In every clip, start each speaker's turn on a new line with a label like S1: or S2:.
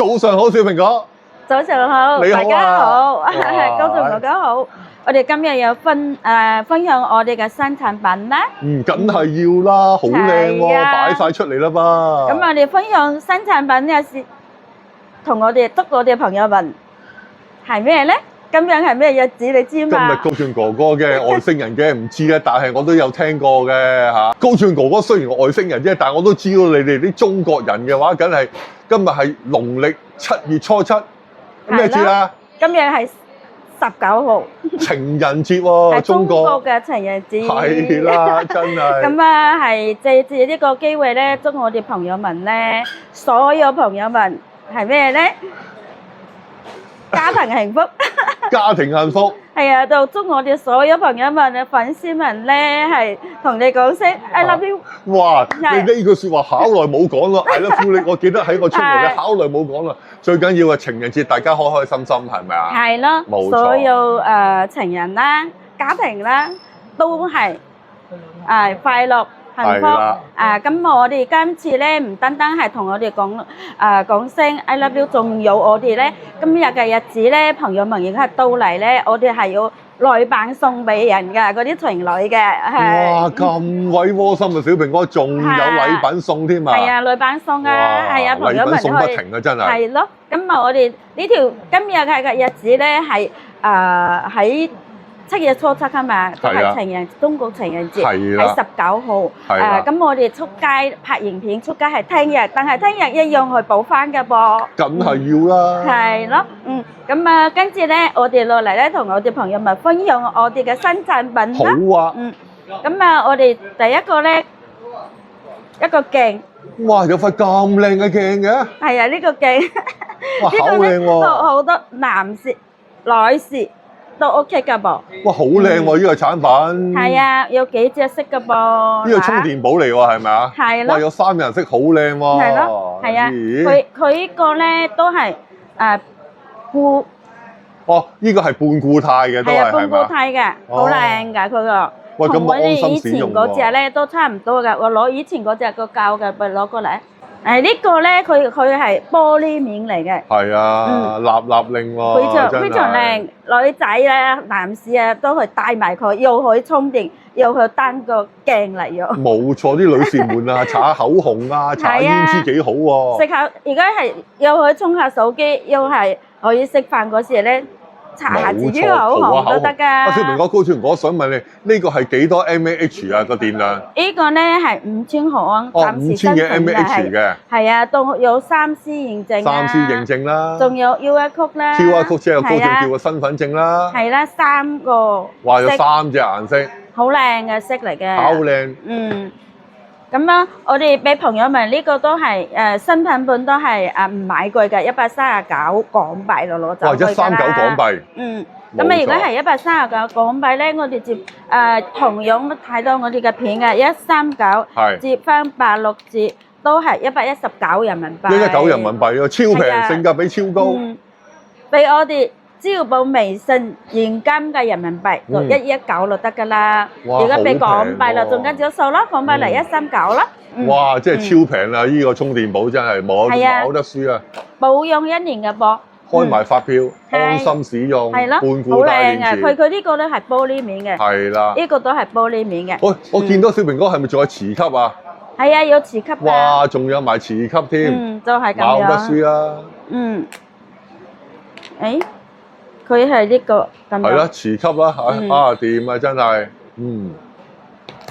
S1: 早上好，小蘋果。
S2: 早上好，
S1: 你好啊
S2: 大家好，
S1: 哇
S2: 高仲哥哥好。我哋今日有分享我哋嘅新產品啦。
S1: 梗係要啦，好靚喎，
S2: 係啊
S1: 擺晒出嚟啦噃。
S2: 咁我哋分享新產品嘅時，同我哋祝我哋朋友們係咩咧？今日係咩日子？你知
S1: 今日
S2: 嘛？
S1: 高俊哥哥嘅外星人嘅唔知咧，但係我都有聽過嘅嚇。高俊哥哥雖然外星人啫，但係我都知道你哋啲中國人嘅話，梗係今日係農曆7月初7，咩節啊？
S2: 今日係19號，
S1: 情人節喎，
S2: 係中
S1: 國
S2: 國嘅情人節。
S1: 係啦，真係。
S2: 咁啊，係借住呢個機會咧，祝我哋朋友們咧，所有朋友們係咩咧？家庭幸福。
S1: 家庭幸福。
S2: 係啊，就祝我哋所有朋友們嘅粉絲們咧，係同你講聲 I love you。
S1: 哇！你
S2: 係
S1: 呢句説話好耐冇講啦，I love you！我記得喺我出嚟
S2: 係
S1: 咧，好耐冇講啦。最緊要係情人節，大家開開心心，係咪啊？
S2: 係咯，
S1: 冇錯
S2: 所有情人啦、家庭啦，都係快樂幸福。
S1: 係啦
S2: 咁我哋今次咧唔單單係同我哋講聲 I love you，仲有我哋咧今日嘅日子咧，朋友們亦係到嚟咧，我哋係要禮品送俾人㗎，嗰啲情侶嘅係。
S1: 哇！咁鬼窩心啊，小蘋果仲有禮品送添啊！
S2: 係啊，禮品送啊，
S1: 哇
S2: 係啊，朋友們
S1: 禮品送不
S2: 可以
S1: 停啊，真係。
S2: 係咯。咁啊，我哋呢條今日嘅日子咧係喺7月初7啊嘛，都
S1: 係啊
S2: 係中國情人節，
S1: 係啦
S2: 喺19號。
S1: 係啦
S2: 咁我哋出街拍影片出街係聽日，但係聽日一樣去補翻嘅噃。
S1: 梗係要啦。
S2: 係咯，咁啊，跟住咧，我哋落嚟咧，同我哋朋友們分享我哋嘅新產品啦。
S1: 好啊！
S2: 咁啊，我哋第一個咧，一個鏡。
S1: 哇！有塊咁靚嘅鏡嘅，
S2: 係啊，呢個鏡，
S1: 哇！好靚喎！
S2: 好多男士、女士都 OK 噶噃。
S1: 哇！好靚喎！呢個產品。
S2: 係啊，有幾隻色噶噃。
S1: 呢個充電寶嚟喎，係咪啊？
S2: 係咯
S1: 哇！有3人色，好靚喎。
S2: 係咯，係啊。
S1: 咦
S2: 佢呢個咧都係固，
S1: 哦，呢個係半固態嘅，都係
S2: 半固
S1: 係嘛？
S2: 態嘅，
S1: 哦
S2: 好靚㗎佢個。
S1: 喂，咁
S2: 同我哋
S1: 我安心
S2: 以前
S1: 使用喎。
S2: 嗰隻咧都差唔多㗎，我攞以前嗰隻個膠嘅，咪攞過嚟。呢個咧佢係玻璃面嚟嘅。
S1: 係啊，立立令喎，真係
S2: 非常靚，女仔咧、男士啊都去帶埋佢，又可以充電，又去單個鏡嚟用。
S1: 冇錯，啲女士們啊，搽下口紅啊，搽下胭脂幾好喎。
S2: 食下而家係又可以充下手機，又係可以食飯嗰時咧搽下自己個口紅都得㗎。
S1: 小蘋果高處，我想問你，呢個係幾多 mAh 啊個電量？
S2: 呢個咧係5000毫安，
S1: 哦
S2: 暫時
S1: ，5000嘅
S2: 申請
S1: mAh 嘅。
S2: 係啊，都有3C 認證啦。
S1: 3C 認證啦。
S2: 仲有 QR code 啦。
S1: QR code 即係高處
S2: 係啊
S1: 叫個身份證啦。
S2: 係啦，3個。
S1: 哇！有3隻顏色。
S2: 好靚嘅色嚟嘅。
S1: 好靚。
S2: 咁啦，我哋俾朋友們呢個都係新產品，都係唔買貴嘅，139港幣就攞走
S1: 哇
S2: 佢㗎啦。
S1: 139港幣。
S2: 咁啊，如果係139港幣咧，我哋接同樣睇到我哋嘅片嘅139，
S1: 係
S2: 折翻86折，都係119人民幣。
S1: 119人民幣喎，超
S2: 係
S1: 平，
S2: 啊
S1: 性價比超高。
S2: 俾我哋支付寶、微信現金嘅人民幣就119就得㗎啦。
S1: 哇
S2: 如果俾港
S1: 好
S2: 幣啦，
S1: 平喎
S2: 仲加少數啦，港幣嚟139啦。
S1: 哇！真係超平啦！呢個充電寶真係
S2: 係啊
S1: 冇得輸啊！
S2: 保用1年嘅噃。
S1: 開埋發票，
S2: 係
S1: 安心使用，
S2: 係咯，
S1: 半固態電池。
S2: 佢呢個咧係玻璃面嘅。
S1: 係啦。
S2: 呢個都係玻璃面嘅。
S1: 我見到小蘋果係咪仲有磁吸啊？
S2: 係啊，有磁吸㗎。
S1: 哇！仲有埋磁吸添。
S2: 就係咁樣。
S1: 冇得輸啦。
S2: 佢係呢個咁樣。
S1: 係啦，磁吸啦嚇，掂啊真係。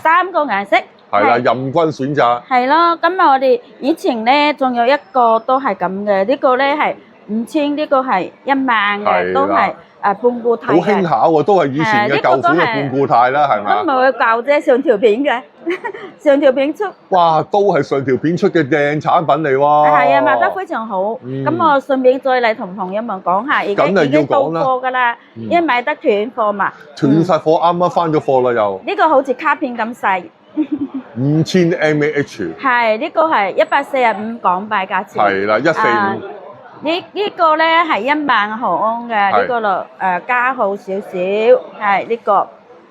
S2: 3個顏色。
S1: 係啦，任君選擇。
S2: 係咯，咁啊，我哋以前咧仲有一個都係咁嘅，呢個咧係5000，呢個係1萬嘅，都係半固態嘅。
S1: 好輕巧喎，都係以前嘅舊款嘅半固態啦，係咪啊？
S2: 咁咪會舊啫，上條片嘅，上條片出。
S1: 哇，都係上條片出嘅靚產品嚟喎。
S2: 係啊，賣得非常好。咁我順便再嚟同朋友們講下，而家已經到貨㗎啦，因為買得斷貨嘛。
S1: 斷晒貨，啱啱翻咗貨啦又。
S2: 呢個好似卡片咁細。
S1: 5000 mAh。
S2: 係呢個係145港幣價錢。
S1: 係啦，145。
S2: 呢個咧係1萬毫安嘅，呢個就加號少少，係呢個，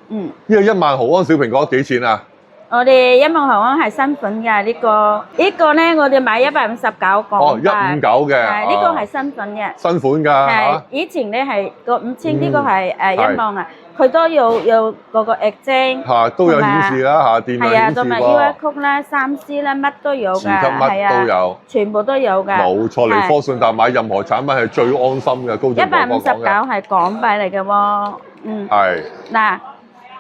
S1: 呢個1萬毫安小蘋果幾錢啊？
S2: 我哋一夢航空係新款嘅呢個，呢個咧我哋買159港
S1: 哦，
S2: 幣，
S1: 159嘅，
S2: 係呢個係新款嘅，
S1: 新款㗎
S2: 係
S1: 嚇，
S2: 以前咧係個5000，呢個係
S1: 係
S2: 一夢啊，佢都有嗰個液晶，
S1: 嚇都有顯示啦嚇，電量
S2: 係啊，
S1: 顯示
S2: 同埋
S1: 喎，
S2: QR code 啦、3C 啦，乜都有
S1: 時級
S2: 㗎，係
S1: 乜都
S2: 啊，
S1: 有。
S2: 全部都有㗎。
S1: 冇錯，嚟科信達買任何產品係最安心嘅，高進哥哥講
S2: 159
S1: 嘅。
S2: 係港幣嚟嘅喎，
S1: 係
S2: 嗱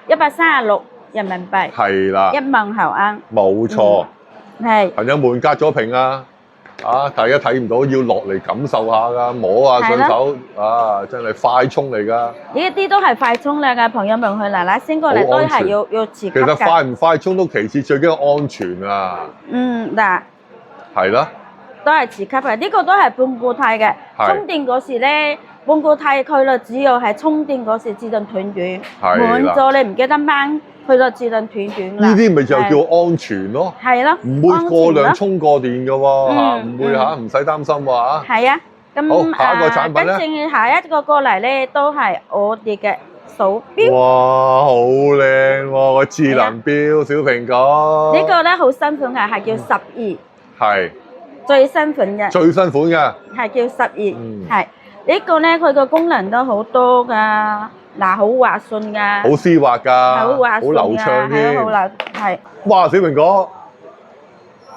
S2: 136人民幣，
S1: 係啦
S2: 一，夢航空
S1: 冇錯。
S2: 係
S1: 朋友們隔咗屏啊！大家睇唔到，要落嚟感受下㗎，摸下上手啊！真係快充嚟㗎。
S2: 呢一啲都係快充嚟㗎，朋友們去嗱嗱先過嚟都係要自己
S1: 其實
S2: 㗎。
S1: 快唔快充都其次，最緊要安全啊！
S2: 嗱，
S1: 係啦，
S2: 都係自吸嘅，呢個都係半固態嘅。
S1: 係
S2: 充電嗰時咧，半固態佢就只有係充電嗰時自動斷電，
S1: 係啦
S2: 滿咗你唔記得掹，佢就自動斷電啦。
S1: 呢啲咪就叫安全咯，
S2: 係咯，
S1: 唔會過量
S2: 安全咯
S1: 充過電㗎喎嚇，
S2: 嗯
S1: 唔會嚇，唔使擔心喎嚇。
S2: 係啊，咁
S1: 好下一個產品呢
S2: 跟住下一個過嚟咧，都係我哋嘅手錶。
S1: 哇，好靚喎個智能錶，小蘋果。
S2: 呢個咧好新款嘅，係叫12，
S1: 係
S2: 最新款嘅，
S1: 最新款嘅，
S2: 係叫12，
S1: 嗯
S2: 係呢個咧佢個功能都好多㗎，嗱好滑順㗎，
S1: 好絲滑㗎，
S2: 好滑順㗎，
S1: 好流暢
S2: 係啊，好
S1: 添。
S2: 流係。
S1: 哇，小蘋果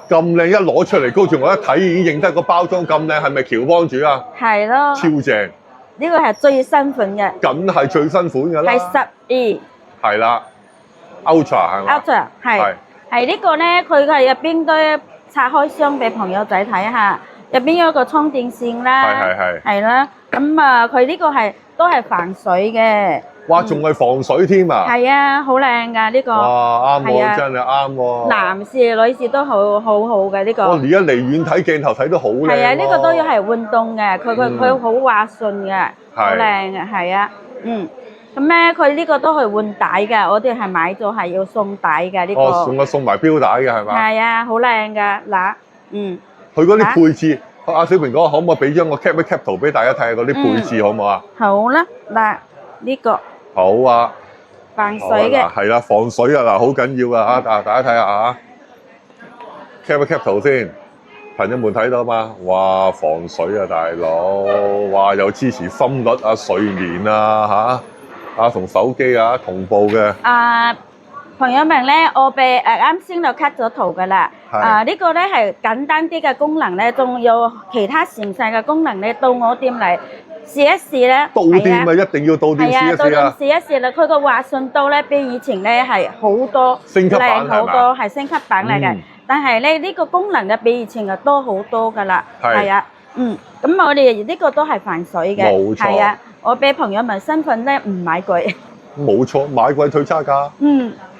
S1: 咁靚，一攞出嚟，高住我一睇已經認得個包裝咁靚，係咪喬幫主啊？
S2: 係咯，
S1: 超正，
S2: 呢個係最新款嘅，
S1: 梗係最新款㗎啦。
S2: 係12
S1: 係啦，Ultra 係嘛？
S2: Ultra，係呢個咧，佢係入邊都拆開箱俾朋友仔睇下，入邊有一個充電線啦，係啦，咁啊佢呢個係都係防水嘅，
S1: 哇，仲係防水添啊！
S2: 係啊，好靚㗎呢個，
S1: 哇，啱
S2: 係啊
S1: 喎，真係啱喎。
S2: 男士女士都好好嘅呢個。
S1: 我而家離遠睇鏡頭睇都好靚喎。
S2: 係啊，呢個都要係運動嘅，佢好滑順嘅，好靚嘅，係啊，咁咧佢呢個都係換帶嘅，我哋係買咗係要送帶嘅呢個。
S1: 哦，送埋錶帶嘅係嘛？
S2: 係啊，好靚㗎，嗱，
S1: 佢嗰啲配置，阿小蘋果可唔可以俾張我 cap 一 cap 圖俾大家睇下嗰啲配置好唔好啊？
S2: 好啦，嗱呢個
S1: 好啊，
S2: 防水嘅，
S1: 係啦，防水啊嗱，好緊要啊嚇，大家睇下嚇，cap 一 cap 圖先，朋友們睇到嘛？哇，防水啊大佬，哇又支持心率啊、睡眠啊嚇，同手機啊同步嘅。
S2: 朋友們咧，我俾啱先就 cut 咗圖㗎啦。呢個咧係簡單啲嘅功能咧，仲有其他詳細嘅功能咧，到我店嚟試一試咧。
S1: 到店咪一定要到店試一試啊！
S2: 到店試一試啦，佢個滑順度咧比以前咧係好多，
S1: 升級版
S2: 靚好多，係升級版嚟嘅。但係咧呢個功能嘅比以前嘅多好多㗎啦。係啊，咁我哋呢個都係防水嘅。
S1: 冇錯。
S2: 係啊，我俾朋友們身份咧唔買貴。
S1: 冇錯，買貴退差價。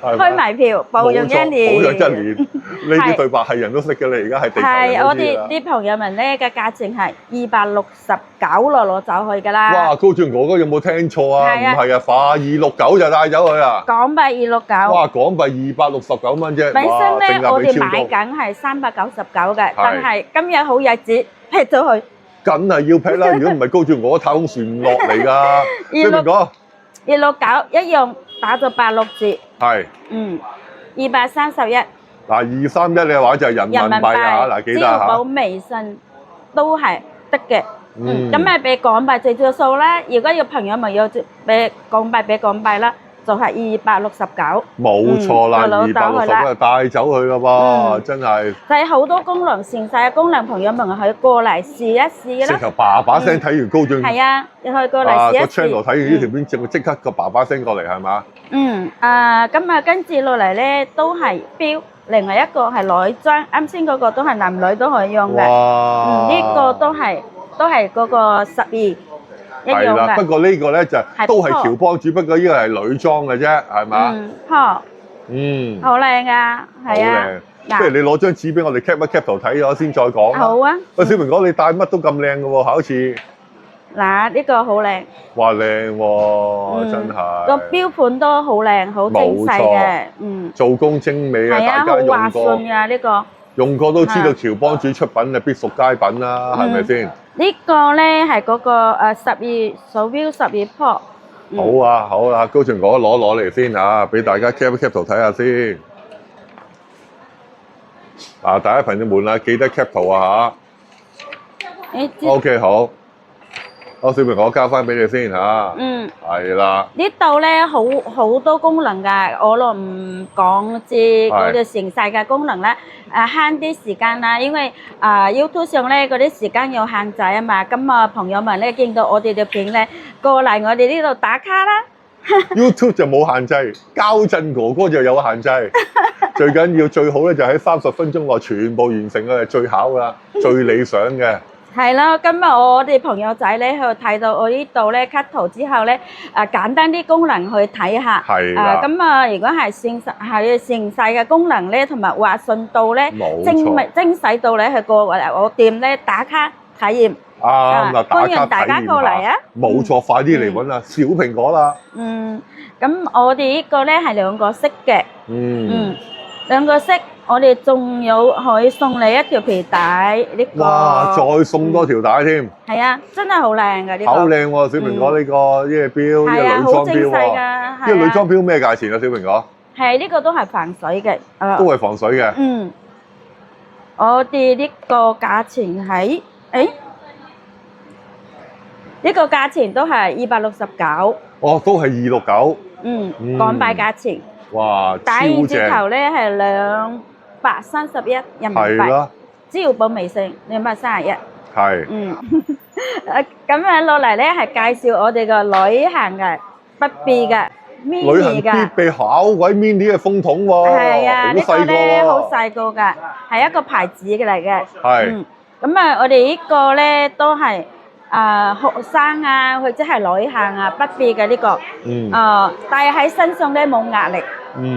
S2: 開埋票，保養1年。
S1: 保養1年，呢啲對白係人都識嘅，你而家係地球人都知啦。
S2: 係我哋啲朋友們咧嘅價錢係269攞走去㗎啦。
S1: 哇，高進哥哥有冇聽錯啊？唔係啊，化269就帶走佢啦。
S2: 港幣269。
S1: 哇，港幣269蚊啫。
S2: 本身咧我哋買緊係399嘅，但係今日好日子劈咗佢。
S1: 梗係要劈啦！如果唔係高進哥哥太空船唔落嚟㗎。小蘋果。
S2: 269一樣打咗86折。
S1: 係。
S2: 231。
S1: 嗱，231嘅話就係人民幣啊！嗱，記得嚇。
S2: 支付寶、微信都係得嘅。咁咪俾港幣最少數啦。如果要朋友咪要俾港幣俾港幣啦，就係269。
S1: 冇錯啦，269就帶走佢咯噃，真係。
S2: 就係好多功能，詳細嘅功能，朋友們可以過嚟試一試啦。
S1: 直頭爸爸聲睇完高進。
S2: 係啊，你可以過嚟試一試。
S1: 個 channel 睇完呢條片，即刻個爸爸聲過嚟係嘛？
S2: 咁啊跟住落嚟咧都係錶，另外一個係女裝，啱先嗰個都係男女都可以用嘅。呢個都係嗰個12一樣嘅。
S1: 係啦，不過呢個咧就都係喬幫主，不過呢個係女裝嘅啫，係嘛？好
S2: 靚啊，係啊。
S1: 不如你攞張紙俾我哋 cap 一 cap 圖睇咗先再講啦。
S2: 好啊。
S1: 喂，小蘋果你戴乜都咁靚嘅喎，好似。
S2: 嗱，呢個好靚。
S1: 哇，靚喎，真係。
S2: 個錶盤都好靚，好精細嘅。
S1: 做工精美啊，大家用過。
S2: 好滑順㗎呢個。
S1: 用過都知道喬幫主出品啊，必屬佳品啦，係咪先？
S2: 呢個咧係嗰個12手錶12 Pro。
S1: 好啊，好啊，高進哥攞嚟先嚇，俾大家 cap 一 cap 圖睇下先。嗱，大家朋友們啊，記得 cap 圖啊
S2: 你知
S1: 嚇。OK，好，好，小明我交翻俾你先嚇。
S2: 嗯。
S1: 係啦，
S2: 呢度咧好多功能㗎，我都唔講至嗰啲成晒嘅功能啦。慳啲時間啦，因為YouTube 上咧嗰啲時間有限制啊嘛。咁啊，朋友們咧見到我哋條片咧，過嚟我哋呢度打卡啦。
S1: YouTube 就冇限制，膠震哥哥就有限制。最緊要最好咧就喺30分鐘內全部完成嘅最好啦，最理想嘅。
S2: 係咯，今日我哋朋友仔咧去睇到我呢度咧 cut 圖之後咧，簡單啲功能去睇下。
S1: 係啦。
S2: 咁啊，如果係成細嘅功能咧，同埋滑順度咧，
S1: 冇錯
S2: 精細度咧，去過我店咧打卡體驗。
S1: 啱嗱，打
S2: 歡迎
S1: 卡
S2: 大家
S1: 體驗
S2: 過嚟啊！
S1: 冇錯，快啲嚟揾啦，小蘋果啦。
S2: 咁我哋呢個咧係兩個色嘅。兩個色。我哋仲有可以送你一條皮帶呢個。
S1: 哇！再送多條帶添。
S2: 係啊，真係好靚㗎呢個。
S1: 好靚喎，小蘋果呢個呢個錶，呢個女裝錶喎。呢個女裝錶咩價錢啊，小蘋果？
S2: 係呢個都係防水嘅。
S1: 都係防水嘅。
S2: 我哋呢個價錢係，呢個價錢都係269。
S1: 哦，都係269。
S2: 港幣價錢。
S1: 哇！
S2: 打完折頭咧係231人民幣。係啦。支付寶微信231。
S1: 係。
S2: 咁啊落嚟咧係介紹我哋個旅行嘅必備嘅 mini 㗎。
S1: 旅行必備好鬼 mini 嘅風筒喎。
S2: 係啊，呢個咧好細個㗎，係一個牌子嘅嚟嘅。
S1: 係。
S2: 咁啊，我哋呢個咧都係學生啊，或者係旅行啊必備嘅呢個。戴喺身上咧冇壓力。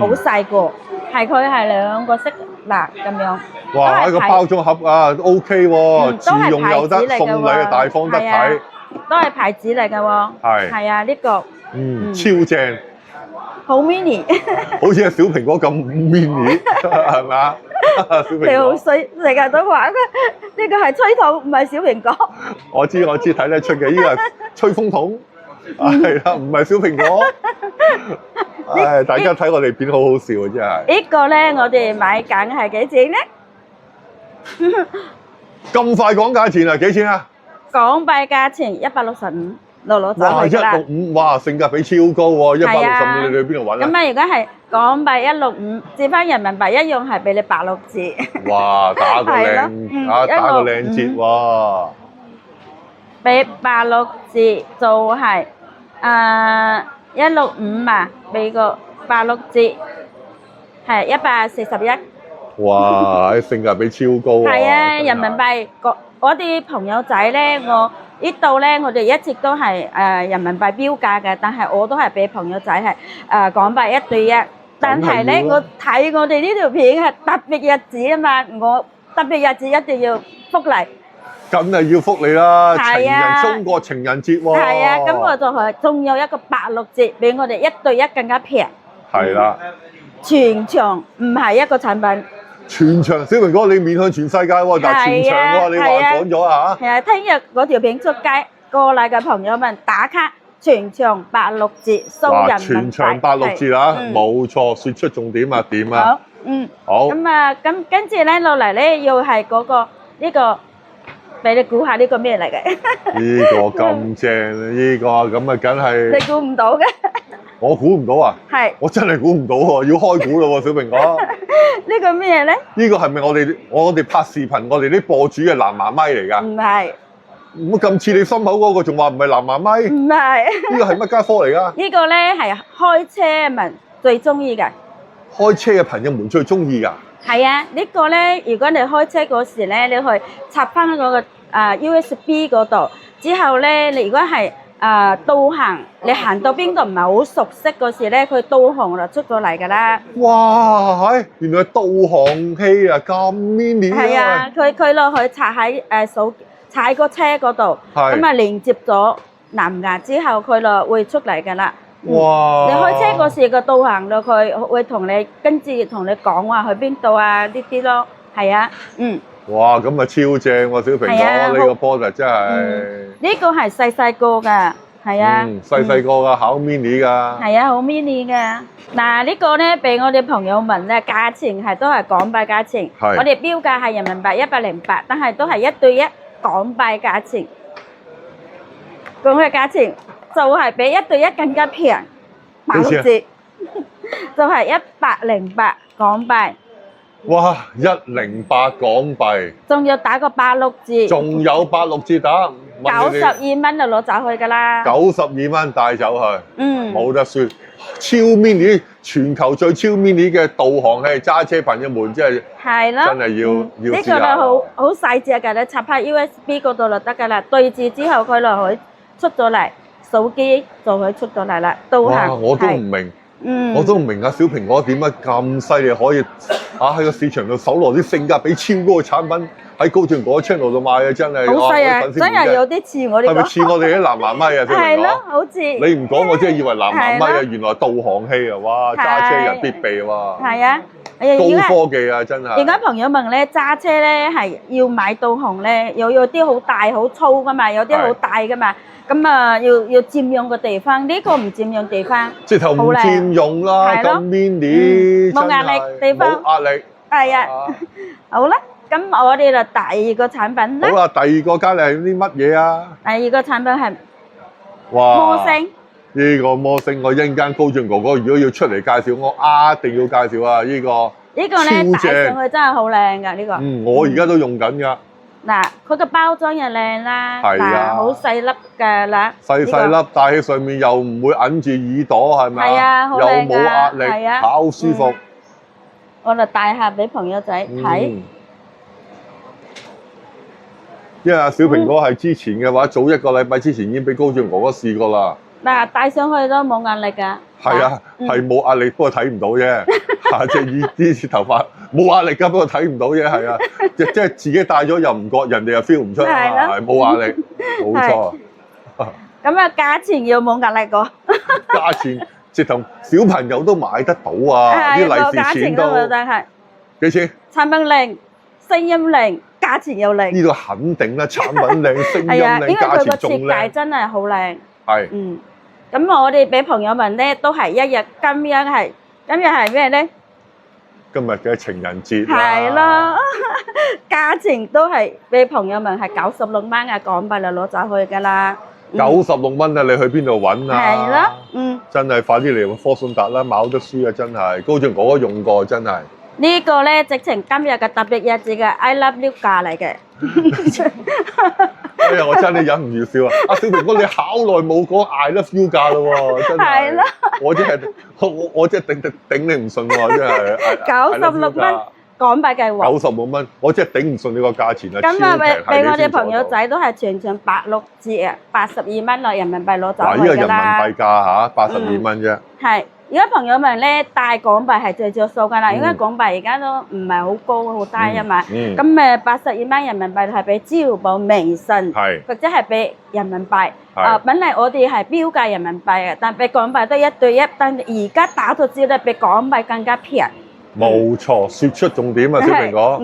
S2: 好細個，佢係兩個色嗱咁樣。
S1: 哇！呢個包裝盒啊 ，OK 喎，自用又得，送禮啊大方得體。
S2: 都係牌子嚟嘅喎。係啊，呢個。
S1: 超正。
S2: 好 mini。
S1: 好似係小蘋果咁 mini，係咪啊？小蘋果。
S2: 你好衰，成日都話呢個係吹筒，唔係小蘋果。
S1: 我知，睇得出嘅，呢個係吹風筒。係啦，唔係小蘋果。唉，大家睇我哋片好好笑啊！真係。呢
S2: 個咧，我哋買緊係幾錢咧？
S1: 咁快講價錢啊？幾錢啊？
S2: 港幣價錢165，攞走
S1: 哇
S2: 佢啦。
S1: 165，哇，性價比超高喎！165，你去邊度揾啊？
S2: 咁啊，如果係港幣165，折翻人民幣一樣係俾你86折。
S1: 哇！打個靚折喎！
S2: 俾86折就係165嘛，俾個86折，係141。
S1: 哇！性價比超高啊！
S2: 係啊，人民幣我啲朋友仔咧，我呢度咧，我哋一直都係人民幣標價嘅，但係我都係俾朋友仔係港幣1對1。但係咧，我睇我哋呢條片係特別日子啊嘛，我特別日子一定要福利。
S1: 梗係要福利啦！中國情人節喎。
S2: 係啊，咁我就係仲有一個86折，比我哋1對1更加平。
S1: 係啦。
S2: 全場唔係一個產品。
S1: 全場，小蘋果你面向全世界喎，但係全場喎，你話講咗啊嚇？
S2: 係啊，聽日嗰條片出街，過嚟嘅朋友們打卡，全場86折，收人民幣。
S1: 全場86折啊！冇錯，説出重點啊，點啊？
S2: 好，
S1: 好。
S2: 咁啊，咁跟住咧落嚟咧，要係嗰個呢個。俾你估下呢個咩嚟嘅？
S1: 呢個咁正，呢個咁啊，梗係
S2: 你估唔到嘅。
S1: 我估唔到啊！係，我真係估唔到喎，要開估啦喎，小蘋果。
S2: 呢個咩咧？
S1: 呢個係咪我哋拍視頻，我哋啲播主嘅藍牙咪嚟㗎？
S2: 唔係。
S1: 咁似你心口嗰個，仲話唔係藍牙咪？
S2: 唔係。呢
S1: 個係乜家科嚟㗎？
S2: 呢個咧係開車民最中意嘅。
S1: 開車嘅朋友們最中意㗎。
S2: 係啊，呢個咧，如果你開車嗰時咧，你去插翻嗰個USB 嗰度，之後咧，你如果係導航，你行到邊度唔係好熟悉嗰時咧，佢導航就出咗嚟㗎啦。
S1: 哇！原來係導航器啊，咁 mini 啊！
S2: 係啊，佢落去插喺踩個車嗰度，咁啊連接咗藍牙之後，佢就會出嚟㗎啦。
S1: 哇！
S2: 你開車嗰時個導航咯，佢會跟住同你講話去邊度啊呢啲咯，係啊，
S1: 哇！咁啊超正喎，小蘋果呢個波就真係。
S2: 呢個係細個㗎，係啊，
S1: 細細個㗎，考 mini 㗎。
S2: 係啊，好 mini 嘅。嗱呢個咧俾我哋朋友問咧，價錢係都係港幣價錢，
S1: 係
S2: 我哋標價係人民幣108，但係都係1對1港幣價錢。咁嘅價錢就係比1對1更加平，8折，就係108港幣。
S1: 哇，108港幣，
S2: 仲要打個86折，
S1: 仲有86折打，問你哋
S2: 92蚊就攞走去㗎啦。
S1: 92蚊帶走去，
S2: 嗯，
S1: 冇得輸。超 mini 全球最超 mini 嘅導航器，揸車朋友們真係
S2: 係咯，
S1: 真係要
S2: 呢
S1: 試下。
S2: 個咧好細隻㗎，你插喺 USB 嗰度就得㗎啦。對住之後佢就可以出咗嚟，手機就可以出咗嚟啦。導
S1: 哇！
S2: 航
S1: 我都唔
S2: 係
S1: 明，
S2: 嗯，
S1: 我都唔明啊！小蘋果點解咁犀利，可以喺個市場度搜羅啲性價比超高嘅產品喺高進嗰 channel 度賣啊！真係
S2: 好細啊，
S1: 粉絲
S2: 真係有啲似我呢個，
S1: 係咪似我哋啲藍牙咪啊？小蘋
S2: 係咯，
S1: 果，
S2: 好似
S1: 你唔講我真係以為藍牙咪啊，
S2: 係咯
S1: 原來導航器啊！哇，揸車人必備哇，
S2: 係啊。而家
S1: 高科技啊，真係。
S2: 而家朋友問咧，揸車咧係要買導航咧，有啲好大好粗噶嘛，有啲好大噶嘛，咁啊要佔用個地方，呢個唔佔用地方，
S1: 直頭唔
S2: 好靚
S1: 佔用啦，
S2: 係咯
S1: 咁 mini
S2: 冇壓力
S1: 真係
S2: 地方
S1: 冇壓力。
S2: 係啊，好啦，咁我哋就第二個產品啦，
S1: 好啦，第二個佳麗係啲乜嘢啊？
S2: 第二個產品係
S1: 哇！
S2: 魔星，
S1: 呢個魔星，我一陣間高進哥哥如果要出嚟介紹，我一定要介紹啊！呢個
S2: 呢個咧戴
S1: 超正
S2: 上去真係好靚噶呢個，
S1: 我而家都用緊㗎，
S2: 嗱佢個包裝又靚啦，
S1: 係啊
S2: 嗱好細粒㗎啦，
S1: 細細
S2: 呢
S1: 粒戴喺上面又唔會揞住耳朵，係咪
S2: 係啊好
S1: 又
S2: 靚㗎
S1: 冇壓力，
S2: 係啊
S1: 好舒服。
S2: 個我就帶下俾朋友仔睇。
S1: 因為阿小蘋果係之前嘅話，早1個禮拜之前已經俾高進哥哥試過啦。
S2: 嗱，戴上去都冇壓力㗎。
S1: 係啊，係冇壓力，不過睇唔到啫。隻耳啲頭髮冇壓力㗎，不過睇唔到啫。係啊，即係自己戴咗又唔覺，人哋又 feel 唔出啊
S2: 係咯
S1: 係冇壓力，冇錯。
S2: 咁啊，價錢要冇壓力個。
S1: 價錢直頭小朋友都買得到啊！啲利是錢都
S2: 係
S1: 幾錢？
S2: 產品靚，聲音靚，價錢又靚。
S1: 呢度肯定啦，產品靚，聲音
S2: 係啊，因為
S1: 靚，價
S2: 佢個
S1: 錢仲
S2: 設計
S1: 靚。
S2: 真係好靚。
S1: 係
S2: 嗯，咁我哋俾朋友們咧都係一日，今日係咩咧？
S1: 今日嘅情人節
S2: 係咯，價錢都係俾朋友們係96蚊嘅港幣就攞走去㗎啦。
S1: 96蚊啊！你去邊度揾啊？
S2: 係咯，
S1: 真係快啲嚟科信達啦，冇得輸啊！真係高進哥哥用過，真係。
S2: 呢個咧直情今日嘅特別日子嘅 I Love You 價嚟嘅。
S1: 哎呀！我真係忍唔住笑啊！阿小蘋哥，你好耐冇講 I love you 價啦喎，真係。
S2: 係咯。
S1: 我真係頂你唔順喎，真係。
S2: 96蚊港幣計劃。
S1: 96蚊，我真係頂唔順你個價錢啊！
S2: 咁啊，俾我哋
S1: 超平
S2: 朋友仔都係全場86折啊，82蚊咯，人民幣攞走
S1: 嗱，呢個
S2: 去
S1: 人民
S2: 㗎啦。
S1: 幣價嚇82蚊啫。
S2: 係，而家朋友們咧帶港幣係最着數㗎啦，因為港幣而家都唔係好高好低啊嘛。咁82蚊人民幣係俾支付寶、微信，
S1: 係
S2: 或者係俾人民幣。
S1: 係
S2: 本嚟我哋係標價人民幣嘅，但俾港幣都1對1，但而家打咗折咧，比港幣更加平。
S1: 冇錯，説出重點啊，小蘋果，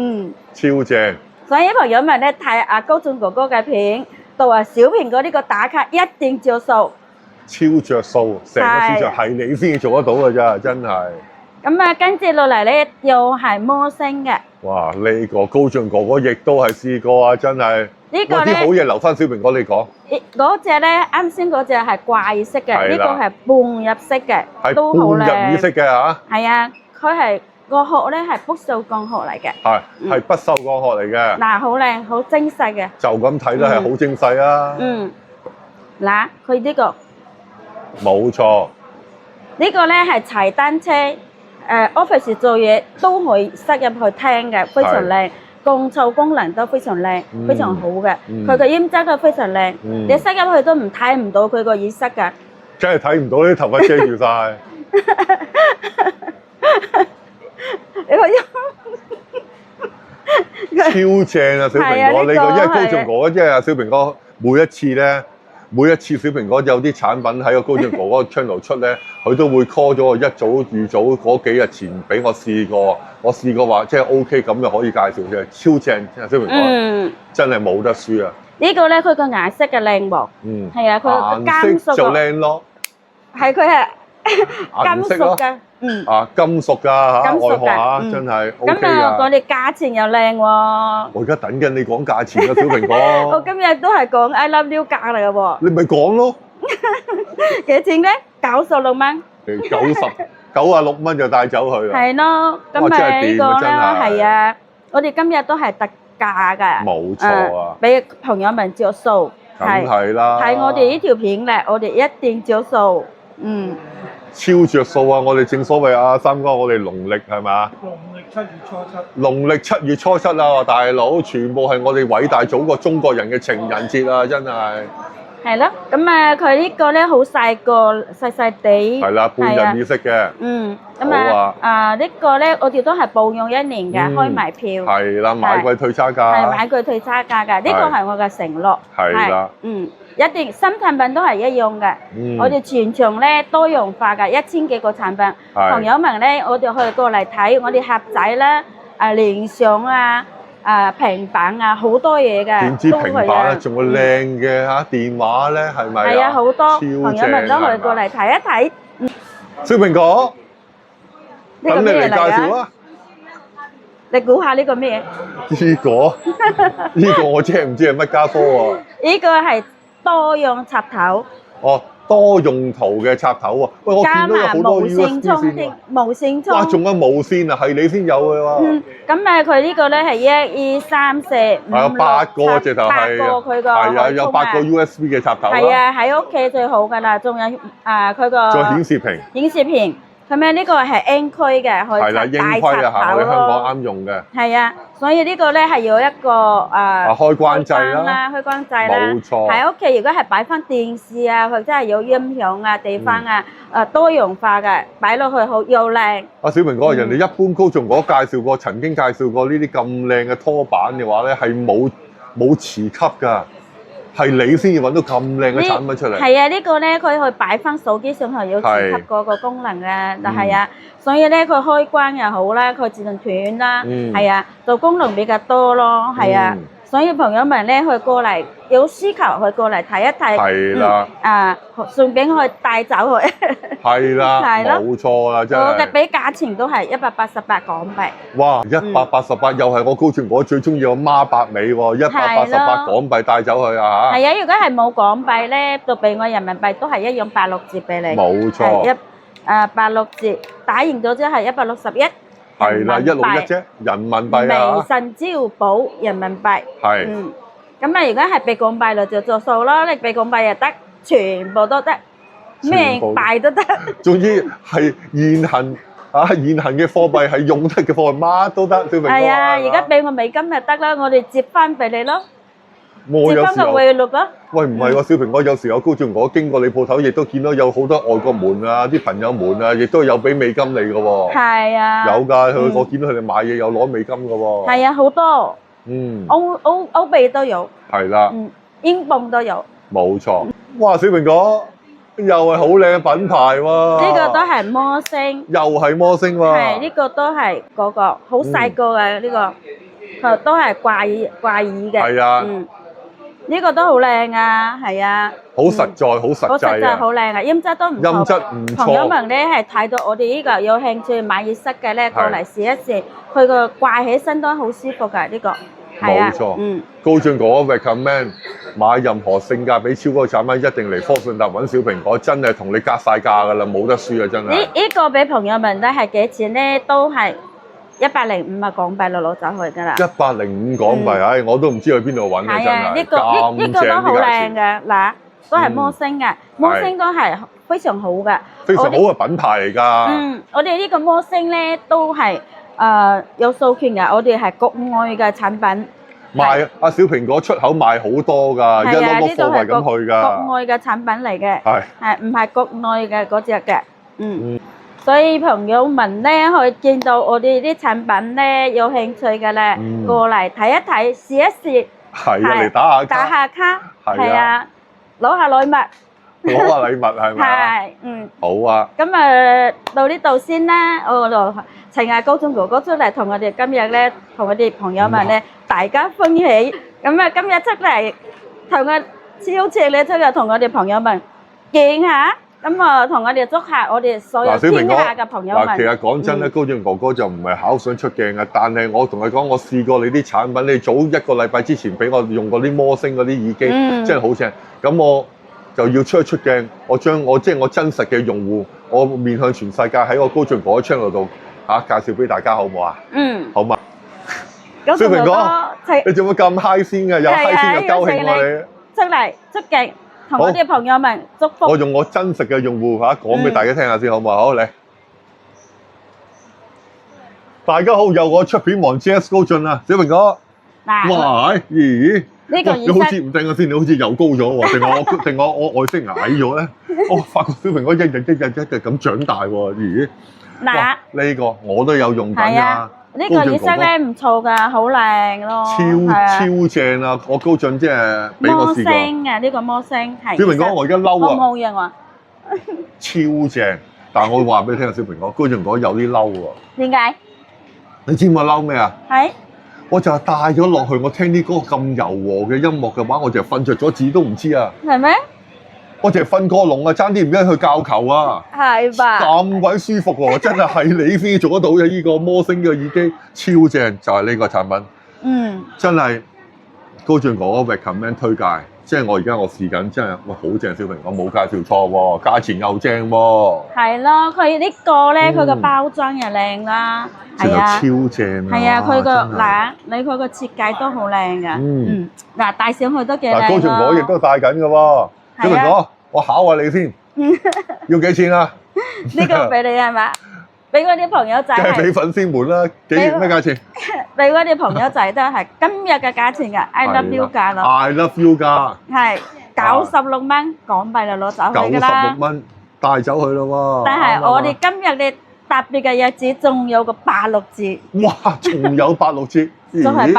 S1: 超正。
S2: 所以朋友們咧睇阿高進哥哥嘅片，到話小蘋果呢個打卡一定着數。
S1: 超着數，成個市場係你先至做得到㗎咋，真係。
S2: 咁啊，跟住落嚟咧，又係魔星嘅。
S1: 哇！呢個高進哥哥亦都係試過啊，真係。
S2: 呢個咧，
S1: 啲好嘢留翻小蘋果你講。
S2: 嗰隻咧，啱先嗰隻係掛式嘅，呢個係半入式嘅，
S1: 係
S2: 都好靚。
S1: 半入耳式嘅嚇。
S2: 係啊，佢係個殼咧係不鏽鋼殼嚟嘅。
S1: 係不鏽鋼殼嚟嘅。
S2: 嗱，好靚，好精細嘅。
S1: 就咁睇咧係好精細啊。
S2: 嗱，佢呢個。
S1: 冇錯。
S2: 呢個咧係踩單車，office 做嘢都可以塞入去聽嘅，非常靚。降噪功能都非常靚，非常好嘅。佢嘅音質都非常靚，你塞入去都睇唔到佢個耳塞㗎。
S1: 真係睇唔到啲頭髮遮住晒。
S2: 你個音
S1: 超正啊！小蘋果，呢個因為高進哥哥，即係阿小蘋果每一次小蘋果有啲產品喺個高進哥哥 channel 出咧，佢都會 call 咗我一早預早嗰幾日前俾我試過，我試過話即係 OK 咁就可以介紹嘅，超正！小蘋果真係冇得輸啊！
S2: 呢個咧佢個顏色嘅靚喎，
S1: 嗯，
S2: 係啊，佢金
S1: 顏色就
S2: 屬個，
S1: 靚咯，
S2: 係佢係金
S1: 銀色咯，
S2: 屬嘅，嗯。
S1: 啊金屬㗎嚇，
S2: 金屬㗎
S1: 外殼嚇，
S2: 嗯
S1: 真係 OK
S2: 咁啊，我
S1: 㗎。
S2: 哋價錢又靚喎。
S1: 我而家等緊你講價錢啊，小蘋
S2: 我
S1: 果，
S2: 今日都係講 I love you 價嚟嘅喎，
S1: 你咪講咯，
S2: 幾錢咧？96蚊，
S1: 96蚊就帶走佢啦，
S2: 係咯。咁
S1: 哇真係
S2: 呢個咧
S1: 掂啊真係
S2: 係啊，我哋今日都係特價㗎，
S1: 冇錯啊，
S2: 俾朋友們着數，
S1: 梗係啦，
S2: 睇我哋呢條片咧，我哋一定着數，嗯，
S1: 超着數啊！我哋正所謂啊，三哥，我哋農曆係咪？農曆7月初七啊，大佬，全部係我哋偉大祖國中國人嘅情人節啊！真係
S2: 係咯。咁啊，佢呢個咧好細個，細細地，
S1: 係啦，半人意識嘅，
S2: 嗯，咁
S1: 好啊
S2: 呢個咧，我哋都係保用1年嘅，開埋票。
S1: 係啦，買貴退差
S2: 係
S1: 價，
S2: 買佢退差價㗎，呢個係我嘅承諾。
S1: 係啦，
S2: 嗯，一定新產品都係一樣嘅。
S1: 嗯
S2: 我哋全場咧多樣化㗎，1000幾個產品。朋
S1: 係
S2: 友們咧，我哋可以過嚟睇我哋盒仔啦，聯想啊，平板啊，好多嘢嘅。
S1: 電子平板啊，
S2: 啊，
S1: 仲有靚嘅嚇電話咧，係咪啊？
S2: 係啊，好多
S1: 超
S2: 朋友們都可以過嚟睇一睇。
S1: 小蘋果，
S2: 呢個
S1: 等你嚟
S2: 咩嚟㗎？
S1: 介紹啊！
S2: 你估下呢個咩？
S1: 呢個我真係唔知係乜家科喎。
S2: 呢個係多樣插頭。
S1: 哦，多用途嘅插頭喎。喂，我見
S2: 加
S1: 到有好多
S2: 埋無線
S1: USB
S2: 充
S1: 線
S2: 電
S1: 喎。，
S2: 無線充。
S1: 哇，仲有無線啊，係你先有嘅喎。
S2: 嗯，咁佢呢個咧係1、2、3、4、5、
S1: 係啊，8個
S2: 6、
S1: 直頭
S2: 7、
S1: 係，
S2: 八個佢個
S1: 係啊，有8個
S2: 可以充
S1: USB 嘅插頭
S2: 係
S1: 啦，
S2: 啊，喺屋企最好㗎啦，仲有佢個
S1: 再顯示屏，
S2: 顯示屏，咁樣呢個係 N 區嘅，可以
S1: 係啦，
S2: 插大
S1: 英規啊，
S2: 插頭
S1: 行去香港
S2: 咯。
S1: 啱用嘅。
S2: 係啊，所以呢個咧係有一個
S1: 開關掣啦，
S2: 開關掣啦。
S1: 冇錯
S2: 喺屋企如果係擺翻電視啊，或者係有音響啊、地方啊，多樣化嘅，擺落去好又靚。
S1: 阿小蘋果，人哋一般高仲我介紹過，曾經介紹過呢啲咁靚嘅拖板嘅話咧，係冇磁吸㗎，係你先至揾到咁靚嘅產品出嚟。
S2: 係啊，呢個咧佢可以擺翻手機上去有磁吸嗰個功能嘅，但係啊，所以咧佢開關又好啦，佢自動斷啦，係啊，做功能比較多咯，係啊。所以朋友們咧，去過嚟有需求，去過嚟睇一睇，
S1: 係啦，
S2: 順便去帶走佢。
S1: 係啦，
S2: 係咯
S1: 冇錯啦，真係。
S2: 我嘅俾價錢都係188港幣。
S1: 哇！188又係我高傳我最中意個孖八尾喎，188港幣帶走佢啊嚇！
S2: 係啊，如果係冇港幣咧，就俾我人民幣都係一樣86折俾你。
S1: 冇錯，
S2: 86折，打完咗之後係161。
S1: 係啦，161啫，人民幣啊！
S2: 微信支付人民幣。
S1: 係。
S2: 咁啊，如果係俾港幣就做數咯，你俾港幣又得，全部都得，咩幣都得。
S1: 總之係現行嘅貨幣係用得嘅貨幣，乜都得，小明哥。
S2: 係啊，而家俾我美金就得啦，我哋折翻俾你咯，折翻個匯率咯。
S1: 喂，唔係喎，小蘋果有時有高轉，我經過你鋪頭，亦都見到有好多外國門啊，啲朋友們啊，亦都有俾美金你嘅喎。
S2: 係啊。
S1: 有㗎，我見到佢哋買嘢有攞美金嘅喎。
S2: 係啊，好多。歐幣都有。
S1: 係啦。
S2: 英鎊都有。
S1: 冇錯。哇，小蘋果又係好靚嘅品牌喎。
S2: 呢個都係摩星。
S1: 又係摩星喎。
S2: 係，呢個都係嗰個好細個嘅呢個，佢都係掛耳嘅。
S1: 係啊。
S2: 呢個都好靚啊，係啊，
S1: 好實在，好實際啊！
S2: 好實在，好靚啊，音質都唔錯。
S1: 音質唔錯。
S2: 朋友們咧係睇到我哋呢個有興趣買耳塞嘅咧，過嚟試一試，佢個掛起身都好舒服㗎，呢個係啊。
S1: 冇錯。高進哥 recommend 買任何性價比超高嘅產品，一定嚟科信達揾小蘋果，真係同你格晒價㗎啦，冇得輸啊！真係。
S2: 呢個俾朋友們咧係幾錢咧？都係105港幣攞走去㗎啦。
S1: 105港幣，唉，我都唔知去邊度揾啊！真係。
S2: 呢個都好靚嘅，嗱，都係摩星嘅，摩星都係非常好嘅，
S1: 非常好嘅品牌嚟㗎。
S2: 我哋呢個摩星咧都係有授權嘅，我哋係國外嘅產品。
S1: 賣阿小蘋果出口賣好多㗎，一攞個貨櫃咁去㗎。
S2: 國外嘅產品嚟嘅，係唔係國內嘅嗰隻嘅？所以朋友們咧，可以見到我哋啲產品咧，有興趣嘅咧，過嚟睇一睇，試一試。
S1: 係啊，嚟打下卡。
S2: 係啊，攞下禮物。
S1: 攞下禮物係咪？
S2: 係，
S1: 好啊。
S2: 咁到呢度先啦，我就請阿高中哥哥出嚟同我哋今日咧，同我哋朋友們咧，大家歡喜。咁今日出嚟同個超正咧，即係同我哋朋友們見下，咁啊同我哋祝下我哋所有
S1: 嗱，小明哥，
S2: 天下嘅朋友
S1: 嗱，其
S2: 們。
S1: 實講真咧，高俊哥哥就唔係考想出鏡嘅，但係我同佢講，我試過你啲產品，你早一個禮拜之前俾我用過啲魔星嗰啲耳機，真係好正。咁我就要出一出鏡，我將我即係我真實嘅用戶，我面向全世界喺我高俊哥哥 channel 度介紹俾大家，好唔好啊？好嘛？
S2: 咁
S1: 小明哥
S2: 係
S1: 你做乜咁嗨先嘅？又嗨先又高興喎你！
S2: 出嚟出鏡，同我哋朋友們祝福。
S1: 我用我真實嘅用戶講俾大家聽下先，好唔好？好嚟，大家好，有我出片王 GS 高俊啊，小明哥。
S2: 嗱，
S1: 哇！咦？
S2: 呢個
S1: 你好似唔定我先，你好似又高咗喎，定我外星人矮咗咧？我發覺小明哥一日咁長大喎，咦？
S2: 嗱，
S1: 呢個我都有用緊
S2: 係啊
S1: 啊！
S2: 呢個耳塞咧唔錯㗎，好靚咯，
S1: 超正啊！我高俊即係俾我試過。
S2: 魔星啊，呢個魔星係。
S1: 小明哥，我而家嬲啊！
S2: 好型啊！
S1: 超正，但係我話俾你聽啊，小明哥，高俊哥有啲嬲喎。
S2: 點解？
S1: 你知唔知我嬲咩啊？
S2: 係。
S1: 我就係帶咗落去，我聽啲歌咁柔和嘅音樂嘅話，我就瞓着咗，自己都唔知啊！
S2: 係咩？
S1: 我淨係瞓過籠啊，爭啲唔記得去教球啊！
S2: 係吧？
S1: 咁鬼舒服喎，真係你先做得到嘅呢個魔星嘅耳機，超正，就係呢個產品。
S2: 嗯。真
S1: 係高俊哥哥 recommend 推介，即係我而家我試緊，真係哇好正，小明哥冇介紹錯喎，價錢又正喎。
S2: 係咯，佢呢個咧，佢個包裝又靚啦，係啊，
S1: 超正啊！
S2: 係啊，佢個嗱，你佢個設計都好靚㗎。嗱，戴上去都幾靚咯。
S1: 嗱，高俊哥亦都戴緊㗎喎，小明哥，我考下你先，要幾錢啊？
S2: 呢個俾你係嘛？俾嗰啲朋友仔
S1: 梗係俾粉絲們啦，咩價錢？
S2: 俾嗰啲朋友仔都係今日嘅價錢㗎，I love you 價咯。
S1: I love you 價。
S2: 係96蚊港幣就攞走去㗎啦。
S1: 96蚊帶走去咯喎。
S2: 但係我哋今日嘅特別嘅日子仲有個86折。
S1: 哇！仲有86折。
S2: 仲係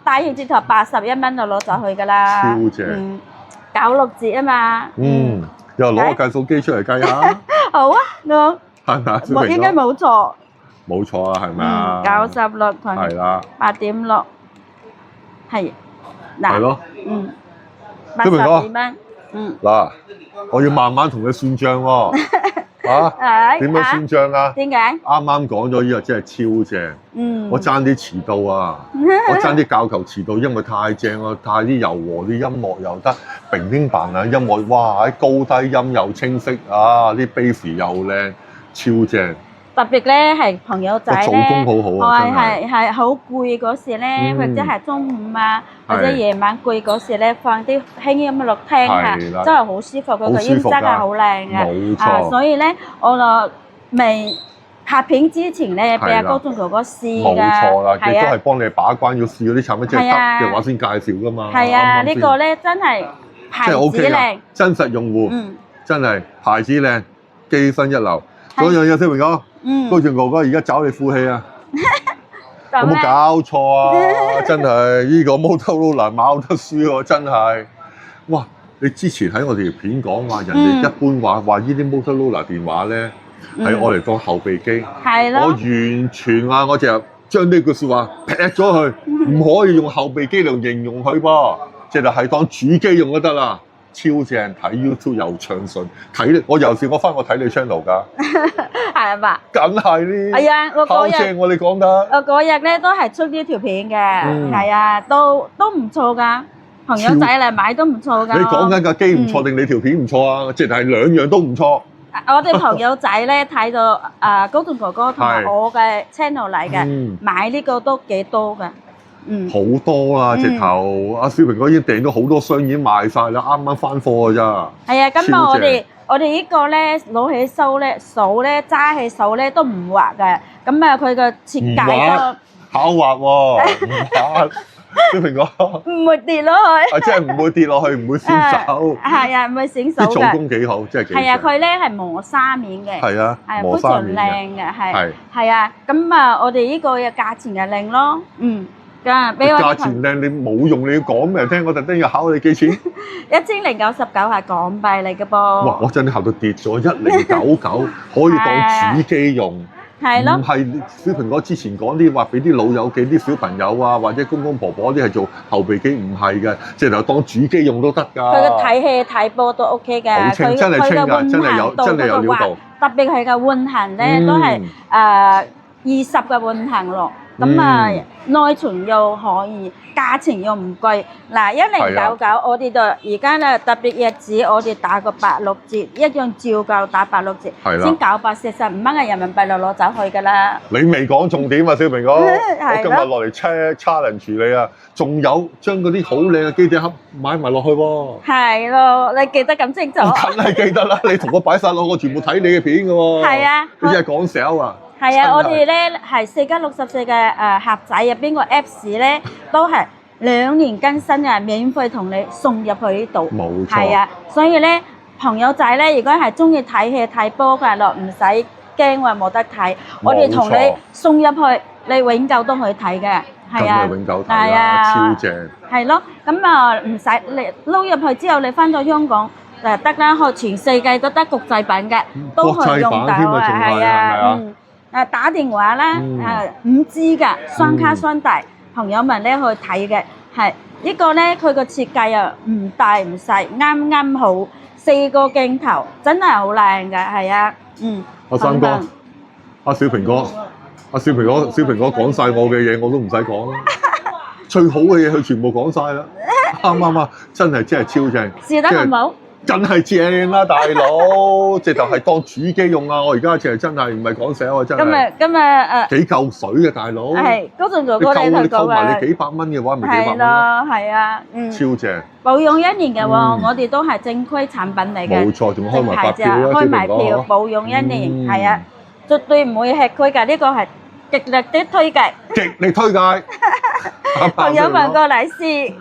S2: 大慶折頭81蚊就攞走去㗎啦。
S1: 超正。
S2: 96折啊嘛。
S1: 又攞個計數機出嚟計下。
S2: 好啊，我。
S1: 係咪啊？小明哥
S2: 應該冇錯。
S1: 冇錯啊，係咪啊
S2: ？96同
S1: 係啦
S2: 8.6係嗱。
S1: 係咯。
S2: 82蚊。
S1: 嗱，我要慢慢同佢算帳喎。點樣算帳啊？
S2: 點解？
S1: 啱啱講咗呢個真係超正。我爭啲遲到啊！我爭啲教球遲到，因為太正啊，太啲柔和啲音樂又得，平平棒啊音樂，哇！喺高低音又清晰啊，啲 bass 又靚，超正。
S2: 特別咧係朋友仔咧，
S1: 做工好好啊，
S2: 係好攰嗰時咧，或者係中午啊，或者夜晚攰嗰時咧，放啲輕音樂落聽下，真係好舒服。佢個音質係好靚嘅，
S1: 冇錯。
S2: 所以咧，我就未拍片之前咧，俾阿高俊哥哥試㗎。
S1: 冇錯啦，亦都係幫你把關，要試嗰啲產品真係得嘅話先介紹㗎嘛。
S2: 係啊，呢個咧真係牌子靚，
S1: 真實用戶，真係牌子靚，機身一流。嗰樣嘢，小明哥。高俊哥哥而家找你負氣啊！有冇搞錯啊？真係呢個 Motorola 冇得輸喎！真係，哇！你之前喺我哋條片講話，人哋一般話呢啲 Motorola 電話咧係我嚟當後備機，
S2: 係咯。
S1: 我完全啊，我就將呢句説話劈咗佢，唔可以用後備機嚟形容佢噃，即係當主機用就得啦。超正，睇 YouTube 又暢順，睇我有時我睇你 channel 㗎，
S2: 係嘛？
S1: 梗係呢，
S2: 係啊，我嗰日
S1: 好正我哋講得，
S2: 我嗰日咧都係出呢條片嘅，係啊，都唔錯㗎，朋友仔嚟買都唔錯㗎。
S1: 你講緊架機唔錯定你條片唔錯啊？即係兩樣都唔錯。
S2: 我哋朋友仔咧睇到高俊哥哥同埋我嘅 channel 嚟嘅，買呢個都幾多㗎。
S1: 好多啦，直頭阿小明哥已經訂咗好多箱，已經賣晒啦，啱啱翻貨㗎咋。係
S2: 啊，今日我哋呢個咧攞起手咧揸起手咧都唔滑嘅，咁啊佢個設計都
S1: 考滑喎，唔滑。小明哥
S2: 唔會跌落去，
S1: 即係唔會跌落去，唔會閃手。
S2: 係啊，唔會閃手嘅。
S1: 啲做工幾好，真係幾正。
S2: 係啊，佢咧係磨砂面嘅。
S1: 係啊，
S2: 非常靚嘅，係啊，咁啊，我哋呢個嘅價錢就靚咯，
S1: 價錢靚，你冇用，你要講俾人聽，我特登要考你幾錢
S2: ？1099係港幣嚟嘅噃。
S1: 哇！我真係考到跌咗1099，可以當主機用。
S2: 係咯
S1: 唔係小蘋果之前講啲話俾啲老友記啲小朋友啊，或者公公婆婆啲係做後備機，唔係嘅，即係就當主機用都得㗎。
S2: 佢嘅睇戲睇波都 OK 嘅，
S1: 好清真係清㗎，真係有料到。
S2: 特別係個運行咧，都係20嘅運行咯。咁啊，內存又可以，價錢又唔貴。嗱，1099我哋就而家咧特別日子，我哋打個86折，一樣照舊打86折，先945蚊嘅人民幣就攞走去㗎啦。
S1: 你未講重點啊，小蘋果，我今日落嚟 challenge 你啊，仲有將嗰啲好靚嘅機頂盒買埋落去喎。
S2: 係咯，你記得咁清楚？
S1: 梗係記得啦，你同我擺晒落，我全部睇你嘅片㗎喎。
S2: 係啊，
S1: 你真係講笑啊！
S2: 係啊，我哋咧係4加64嘅盒仔入邊個 Apps 咧，都係2年更新嘅，免費同你送入去呢度。
S1: 冇錯。
S2: 係啊，所以咧朋友仔咧，如果係中意睇戲睇波嘅咯，唔使驚話冇得睇，我哋同你送入去，你永久都可以睇嘅。係啊，
S1: 永久睇啦，超正。
S2: 係咯，咁啊唔使你撈入去之後，你翻到香港就得啦，去全世界都得國際版嘅，都可以用到啊，係啊。打電話啦，5G 嘅雙卡雙待，朋友們咧去睇嘅係呢個咧，佢個設計又唔大唔細，啱啱好，4個鏡頭，真係好靚嘅，係啊，
S1: 阿三哥，阿小蘋果，小蘋果講晒我嘅嘢，我都唔使講啦，最好嘅嘢佢全部講晒啦，啱啊，真係超正，
S2: 試得好唔好？
S1: 真係正啦，大佬，直頭係當主機用啊！我而家真係唔係講笑啊，真係。今日幾嚿水嘅大佬。係，高仲做過你同講啊。你幾百蚊嘅話，咪幾百蚊咯。係咯，係啊，超正。保養1年嘅喎，我哋都係正規產品嚟嘅。冇錯，仲開埋發票啦，開埋票，保養1年，係啊，絕對唔會吃虧㗎。呢個係極力的推介。極力推介。朋友們過嚟試。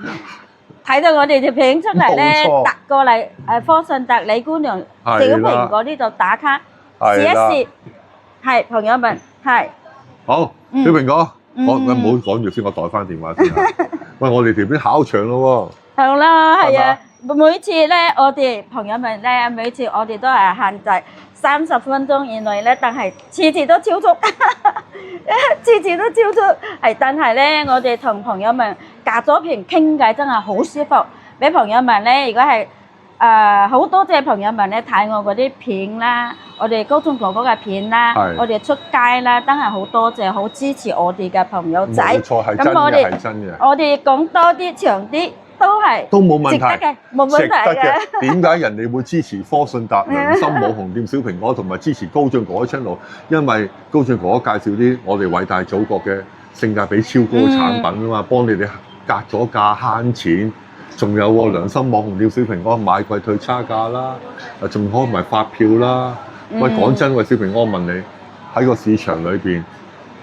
S1: 睇到我哋條片出嚟咧，搭過嚟科信特李姑娘小蘋果呢度打卡試一試，係朋友們係。好，小蘋果，我唔好講住先，我代翻電話先。喂，我哋條片考場咯喎。好啦，係啊，每次咧，我哋朋友們咧，每次我哋都係限制30分鐘以內咧，但係次次都超速，次次都超速。係，但係咧，我哋同朋友們隔咗屏傾偈真係好舒服。俾朋友們咧，如果係好多謝朋友們咧睇我嗰啲片啦，我哋高中哥哥嘅片啦，我哋出街啦，真係好多謝，好支持我哋嘅朋友仔。冇錯，係真嘅，係真嘅。我哋講多啲長啲。都冇問題，值得嘅，冇問題嘅。點解人哋會支持科信達良心網紅店小蘋果，同埋支持高進哥哥 channel？因為高進哥哥介紹啲我哋偉大祖國嘅性價比超高嘅產品啊嘛，幫你哋格咗價慳錢，仲有喎良心網紅店小蘋果買貴退差價啦，仲開埋發票啦。喂，講真喂，小蘋果，我問你喺個市場裏邊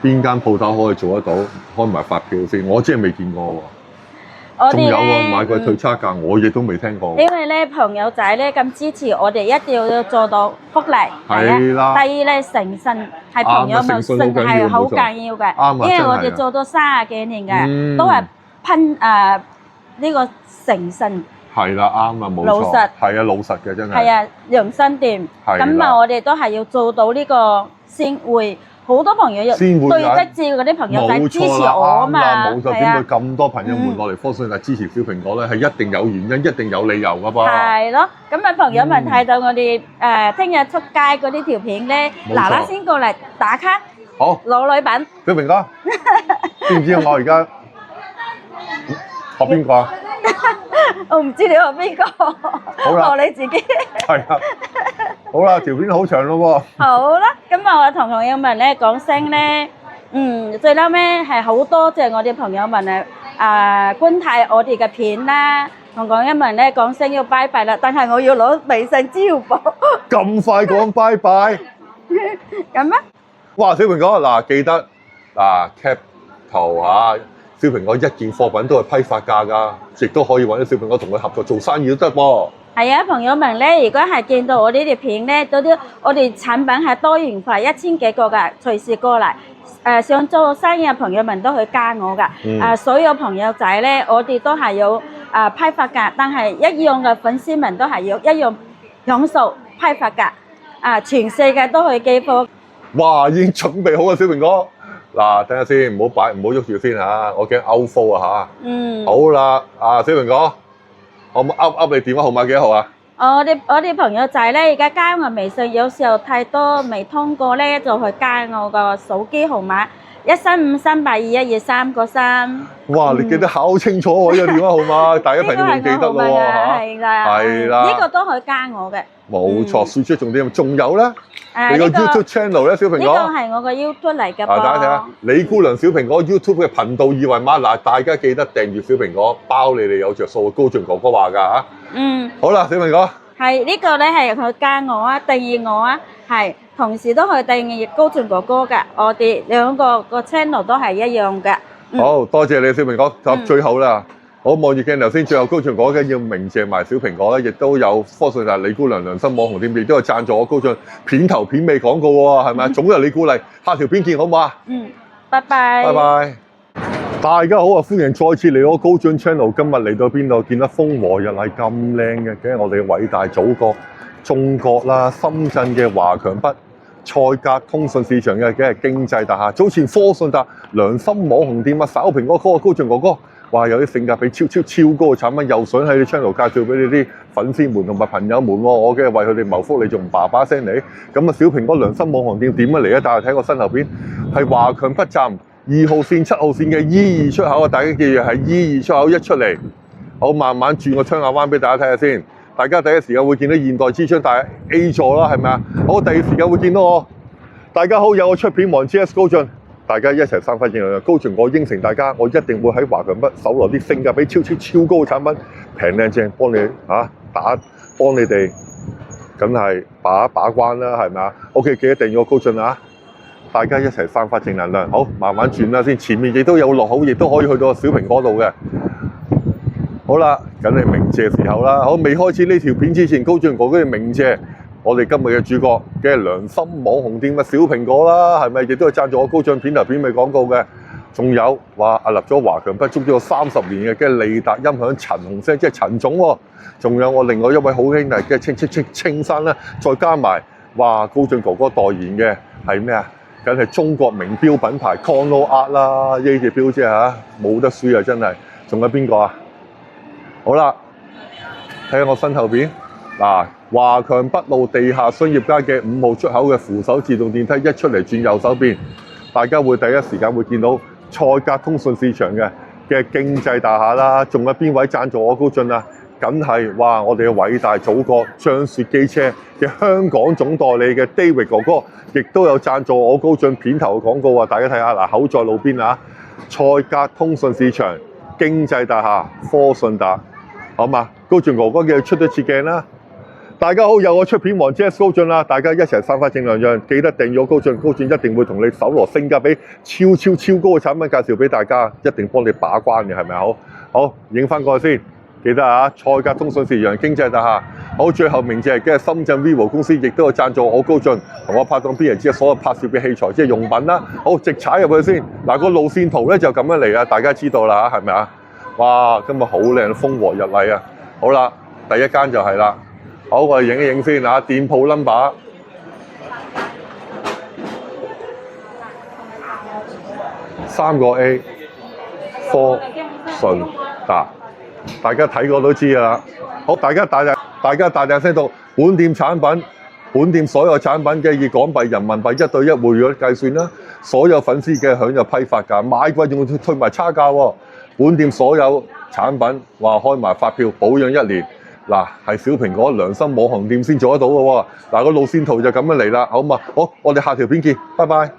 S1: 邊間鋪頭可以做得到開埋發票先？我真係未見過喎。仲有喎，買貴退差價，我亦都未聽過。因為咧，朋友仔咧咁支持我哋，一定要做到福利。係啦。第二咧，誠信係朋友們信係好緊要嘅。啱啊，因為我哋做咗30幾年嘅，都係拼呢個誠信。係啦，啱啊，冇錯。老實係啊，老實嘅真係。係啊，良心店。係。咁啊，我哋都係要做到呢個先會。好多朋友又對得住嗰啲朋友仔支持我啊嘛，冇錯，點會咁多朋友們落嚟科信達支持小蘋果咧？係一定有原因，一定有理由噶噃。係咯，咁啊朋友們睇到我哋聽日出街嗰啲條片咧，嗱嗱先過嚟打卡，好攞禮品。小蘋果，知唔知我而家學邊個啊？我唔知你學邊個，學你自己。係啊。好啦，條片好長咯喎。好啦，咁我同朋友們咧講聲咧，最嬲尾係好多謝我哋朋友們觀睇我哋嘅片啦，同朋友們咧講聲要拜拜啦，但係我要攞微信支付寶。咁快講拜拜？咁啊？哇！小蘋果嗱，記得嗱 cap 圖啊，小蘋果一件貨品都係批發價㗎，亦都可以揾啲小蘋果同佢合作做生意都得噃。係啊，朋友們咧，如果係見到我呢條片咧，我哋產品係多元化1000幾個㗎，隨時過嚟。想做生意嘅朋友們都去加我㗎。所有朋友仔咧，我哋都係有批發價，但係一樣嘅粉絲們都係要一樣享受批發價。全世界都去寄貨。哇，已經準備好啦，小平哥。嗱，等下先，唔好喐住先嚇，我驚 out flow 啊嚇。好啦，小平哥，可唔可以噏你電話號碼幾多號啊？
S2: 我哋朋友仔咧，而家加我微信，有時候太多未通過咧，就去加我個手機號碼13538212393。
S1: 哇！你記得考清楚喎，呢個電話號碼，大家朋友唔記得咯喎嚇。係啦，
S2: 呢個都可以加我嘅。
S1: 冇錯，輸出重點。仲有咧，你個 YouTube channel 咧，小平哥。
S2: 呢個係我個 YouTube 嚟嘅噃。
S1: 大家睇下，李姑娘小平哥 YouTube 嘅頻道二維碼，嗱，大家記得訂閱小平哥，包你哋有着數。高進哥哥話㗎嚇。好啦，小平哥。
S2: 係呢個咧係佢加我啊，訂閱我啊，係同時都可以訂閱高進哥哥㗎。我哋兩個個 channel 都係一樣嘅。
S1: 好多謝你，小平哥。咁最後啦。好，望住鏡頭先，最後高進哥嘅要鳴謝埋小平哥咧，亦都有科信達李姑娘良心網紅店，亦都有贊助我高進片頭片尾廣告喎，係咪啊？總有你鼓勵，下條片見好唔好啊？
S2: 拜拜。
S1: 拜拜。大家好啊，歡迎再次嚟我高進 channel。今日嚟到邊度？見到風和日麗咁靚嘅，梗係我哋嘅偉大祖國中國啦，深圳嘅華強北賽格通訊市場嘅，梗係經濟大廈。早前科信達良心網紅店啊，稍平哥高進哥哥。哇！有啲性價比超高嘅產品，又想喺你 channel 介紹俾你啲粉絲們同埋朋友們喎，我梗係為佢哋謀福利，仲爸爸聲嚟。咁啊，小平哥良心網紅店點樣嚟啊？大家睇我身後邊係華強北站2號線、7號線嘅 E2 出口啊！大家記住係 E2 出口一出嚟，好慢慢轉個窗下彎俾大家睇下先。大家第一時間會見到現代之窗大 A 座啦，係咪啊？好，第二時間會見到我。大家好，有我出片王 GS 高進。大家一齊散發正能量，高進我應承大家，我一定會喺華強北搜羅啲性價比超高嘅產品，平靚正，幫你幫你哋，梗係把關啦，係咪啊 ？OK， 記得訂閱我高進啊！大家一齊散發正能量，好，慢慢轉啦先，前面亦都有落好，亦都可以去到小平哥度嘅。好啦，梗係鳴謝時候啦，好，未開始呢條片之前，高進哥哥要鳴謝。我哋今日嘅主角嘅良心網紅店嘅小蘋果啦，係咪亦都係贊助我高進片頭片尾廣告嘅？仲有話立咗華強北足咗30年嘅利達音響陳鴻聲，即係陳總喎。仲有我另外一位好兄弟嘅青山啦，再加埋哇高進哥哥代言嘅係咩啊？梗係中國名錶品牌 Conno Art 啦，呢隻錶啫嚇，冇得輸啊真係。仲有邊個啊？好啦，睇下我身後邊嗱。華強北路地下商業街嘅5號出口嘅扶手自動電梯一出嚟轉右手邊，大家會第一時間會見到賽格通訊市場嘅經濟大廈啦。仲有邊位贊助我高進啊？梗係哇！我哋嘅偉大祖國張雪機車嘅香港總代理嘅 David 哥哥，亦都有贊助我高進片頭嘅廣告啊！大家睇下嗱，口在路邊啊！賽格通訊市場經濟大廈科信達，好嘛？高進哥哥嘅出咗次鏡啦！大家好，有我出片王 GS 高進啦！大家一齊散發正能量，記得訂閱我高進，高進一定會同你搜羅性價比超高嘅產品介紹俾大家，一定幫你把關嘅，係咪好？好，影翻過去先，記得啊！賽格通訊市場經濟大廈，好，最後鳴謝嘅深圳 Vivo 公司亦都有贊助我高進同我拍檔邊人知所有拍攝嘅器材即係用品啦。好，直踩入去先，嗱個路線圖咧就咁樣嚟啊！大家知道啦，係咪啊？哇，今日好靚，風和日麗啊！好啦，第一間就係啦。好，我哋影一影先啊！店鋪 number 3個 A， 科信達，大家睇過都知㗎啦。好，大家大聲聲讀本店產品，本店所有產品嘅以港幣、人民幣1對1匯率計算啦。所有粉絲嘅享有批發價，買貴仲會退埋差價喎。本店所有產品話開埋發票，保養1年。嗱，係小蘋果良心網紅店先做得到嘅喎。嗱，個路線圖就咁樣嚟啦，好嘛？好，我哋下條片見，拜拜。